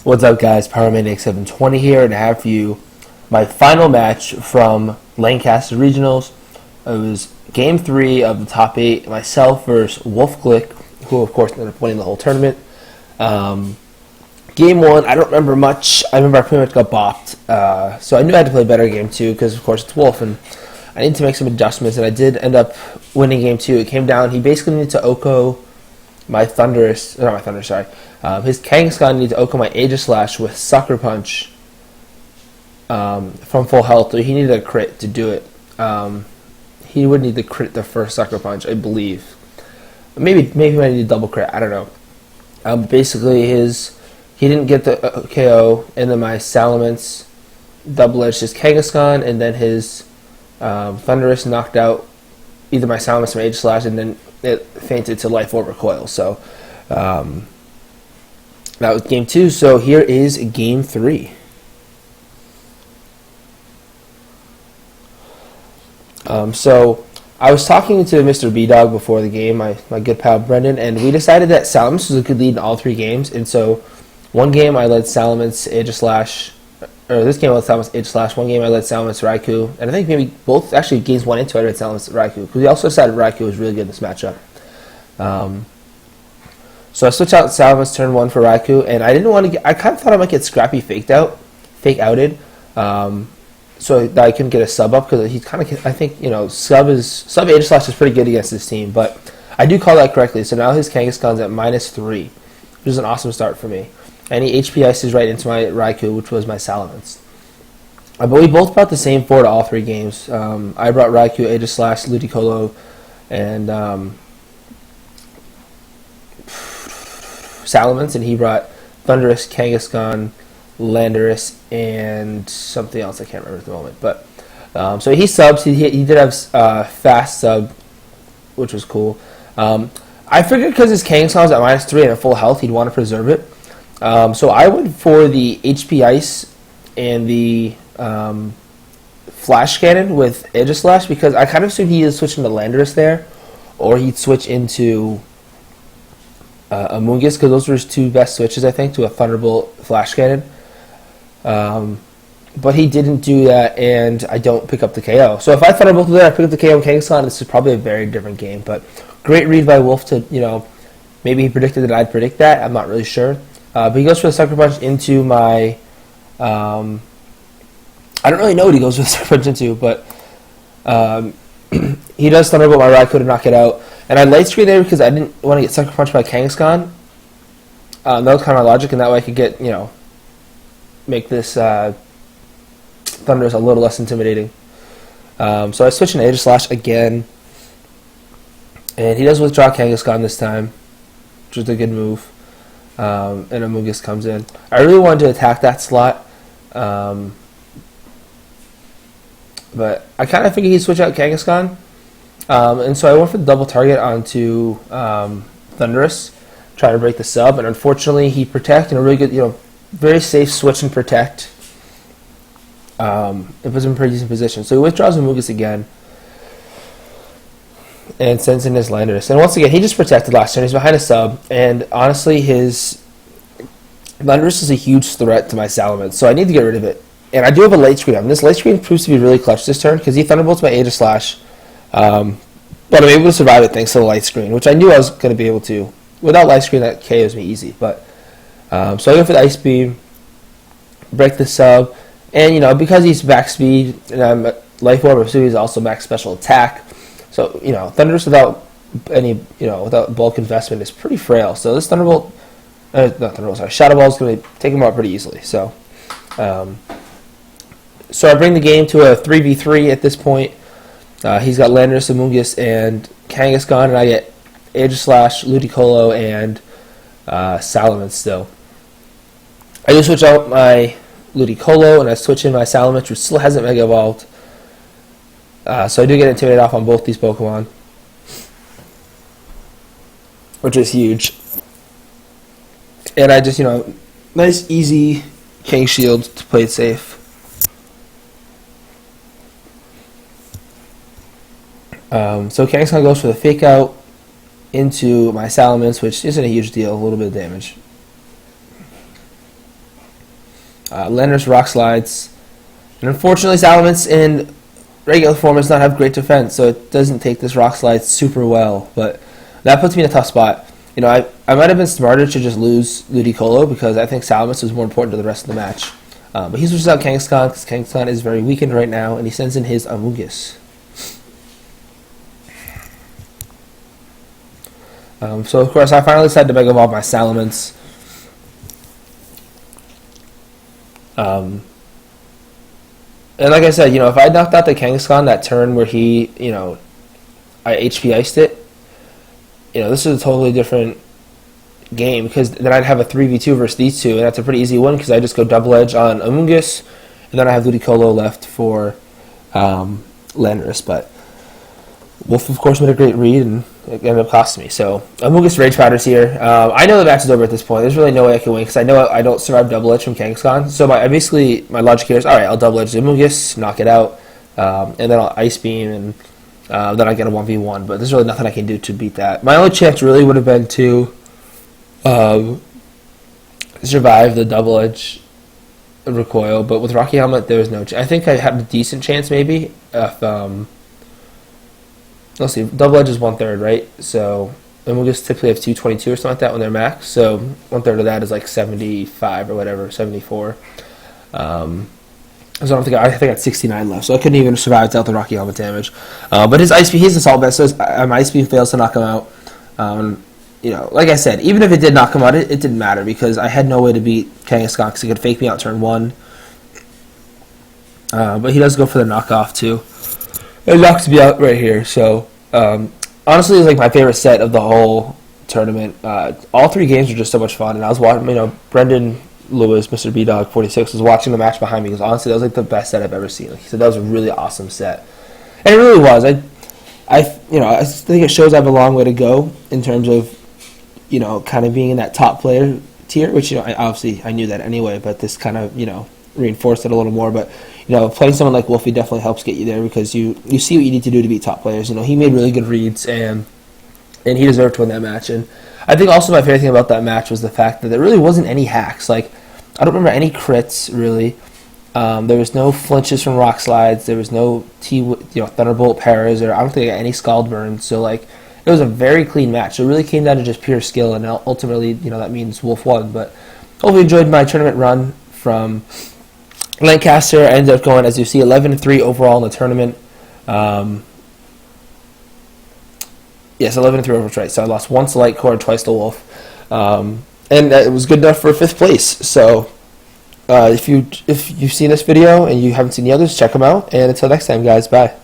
What's up, guys? Pyromaniac 720 here, and I have for you my final match from Lancaster Regionals. It was Game 3 of the top 8, myself versus Wolfe Glick, who of course ended up winning the whole tournament. Game 1, I don't remember much. I remember I pretty much got bopped, so I knew I had to play better Game 2 because of course it's Wolfe, and I needed to make some adjustments, and I did end up winning Game 2. It came down, he basically needed to Oko my Thunderous, not my Thunder, sorry. His Kangaskhan needed to Oko my Aegislash with Sucker Punch from full health. So he needed a crit to do it. He would need to crit the first Sucker Punch, I believe. Maybe he might need a double crit, I don't know. Basically, he didn't get the KO, and then my Salamence double-edged his Kangaskhan, and then his Thunderous knocked out either my Salamence or my Aegislash, and then it fainted to Life Orb Recoil. So that was Game 2. So here is Game 3. So I was talking to Mr. B-Dog before the game, my good pal Brendan, and we decided that Salamence was a good lead in all 3 games. And so one game I led Salamence, Aegislash, or this game I led Salamence, Aegislash. One game I led Salamence, Raikou. And I think maybe both, actually games 1 and 2 I led Salamence, Raikou. Because we also decided Raikou was really good in this matchup. So I switched out Salamence turn 1 for Raikou, and I didn't want to get, I kind of thought I might get Scrappy fake outed, so that I couldn't get a sub up, because he's kind of, I think, sub Aegislash is pretty good against this team, but I do call that correctly. So now his Kangaskhan's at -3, which is an awesome start for me. And he HP ices right into my Raikou, which was my Salamence. But we both brought the same 4 to all 3 games. I brought Raikou, Aegislash, Ludicolo, and Salamence, and he brought Thunderous, Kangaskhan, Landorus, and something else I can't remember at the moment. But so he subs. He did have fast sub, which was cool. I figured because his Kangaskhan was at -3 and at full health, he'd want to preserve it. So I went for the HP Ice and the Flash Cannon with Aegislash, because I kind of assumed he was switching to Landorus there, or he'd switch into Amoonguss, because those were his 2 best switches, I think, to a Thunderbolt Flash Cannon. But he didn't do that, and I don't pick up the KO. So if I Thunderbolt there, I pick up the KO on Kangaskhan, this is probably a very different game. But great read by Wolfe to, maybe he predicted that I'd predict that. I'm not really sure. But he goes for the Sucker Punch into my... I don't really know what he goes with Sucker Punch into, but he does Thunderbolt my Raikou to knock it out. And I light screen there because I didn't want to get Sucker Punch by Kangaskhan. That was kind of my logic, and that way I could get, make this Thunderous a little less intimidating. So I switch into Aegislash again, and he does withdraw Kangaskhan this time, which is a good move. And Amoonguss comes in. I really wanted to attack that slot, but I kind of figured he'd switch out Kangaskhan. And so I went for the double target onto Thunderous, trying to break the sub, and unfortunately he protected, and a really good, very safe switch and protect. It puts him in a pretty decent position. So he withdraws Amoonguss again, and sends in his Landorus. And once again, he just protected last turn. He's behind a sub, and honestly, his Landorus is a huge threat to my Salamence, so I need to get rid of it. And I do have a late screen on. This late screen proves to be really clutch this turn, because he Thunderbolts my Aegislash. But I'm able to survive it thanks to the light screen, which I knew I was going to be able to. Without light screen, that KOs me easy. But so I go for the Ice Beam, break the sub, and because he's max speed and I'm at Life Orb, so he's also max special attack. So Thunderous without any without bulk investment is pretty frail. So this Thunderbolt, not Thunderbolt, sorry, Shadow Ball is going to take him out pretty easily. So so I bring the game to a 3v3 at this point. He's got Landorus, Amoonguss, and Kangaskhan, and I get Aegislash, Ludicolo, and Salamence still. I do switch out my Ludicolo, and I switch in my Salamence, which still hasn't Mega Evolved. So I do get intimidated off on both these Pokemon, which is huge. And I just, nice, easy King Shield to play it safe. So Kangaskhan goes for the Fake Out into my Salamence, which isn't a huge deal, a little bit of damage. Landers rock slides. And unfortunately, Salamence in regular form does not have great defense, so it doesn't take this rock slide super well. But that puts me in a tough spot. You know, I might have been smarter to just lose Ludicolo because I think Salamence was more important to the rest of the match. But he switches out Kangaskhan because Kangaskhan is very weakened right now, and he sends in his Amoonguss. So, of course, I finally decided to Mega Evolve my Salamence. And like I said, you know, if I knocked out the Kangaskhan that turn where he, you know, I HP iced it, you know, this is a totally different game because then I'd have a 3v2 versus these two, and that's a pretty easy one because I just go double edge on Amoonguss, and then I have Ludicolo left for Landorus. But Wolf, of course, made a great read, and it ended up costing me. So Amoonguss Rage Powder's here. I know the match is over at this point. There's really no way I can win because I know I don't survive double edge from Kangaskhan. So my logic here is, all right, I'll double edge the Amoonguss, knock it out, and then I'll Ice Beam, and then I get a 1v1. But there's really nothing I can do to beat that. My only chance really would have been to survive the double edge recoil, but with Rocky Helmet there was no chance. I think I had a decent chance maybe if let's see, double edge is 1/3, right? So and we'll just typically have 222 or something like that when they're max. So 1/3 of that is like 75 or whatever, 74. So I think I had 69 left, so I couldn't even survive without the Rocky Helmet damage. But his assault vest says my Ice Beam fails to knock him out. You know, like I said, even if it did knock him out, it didn't matter because I had no way to beat Kangaskhan because he could fake me out turn 1. But he does go for the knockoff too. It knocks me out right here. So honestly, it's like my favorite set of the whole tournament. All 3 games were just so much fun, and I was watching. You know, Brendan Lewis, Mr. B Dog 46, was watching the match behind me because honestly, that was like the best set I've ever seen. Like he said, that was a really awesome set, and it really was. I think it shows I have a long way to go in terms of, you know, kind of being in that top player tier, which, you know, I knew that anyway, but this kind of, you know, reinforced it a little more. But, you know, playing someone like Wolfie definitely helps get you there because you see what you need to do to beat top players. You know, he made really good reads, and he deserved to win that match. And I think also my favorite thing about that match was the fact that there really wasn't any hacks. Like, I don't remember any crits, really. There was no flinches from rock slides. There was no Thunderbolt paras, or I don't think I got any Scald burns. So, like, it was a very clean match. So it really came down to just pure skill, and ultimately, you know, that means Wolf won. But hopefully enjoyed my tournament run from Lancaster. I ended up going, as you see, 11-3 overall in the tournament. Yes, 11-3 overall, right. So I lost once to Light Core, twice to Wolf. And it was good enough for 5th place. So if you've seen this video and you haven't seen the others, check them out. And until next time, guys, bye.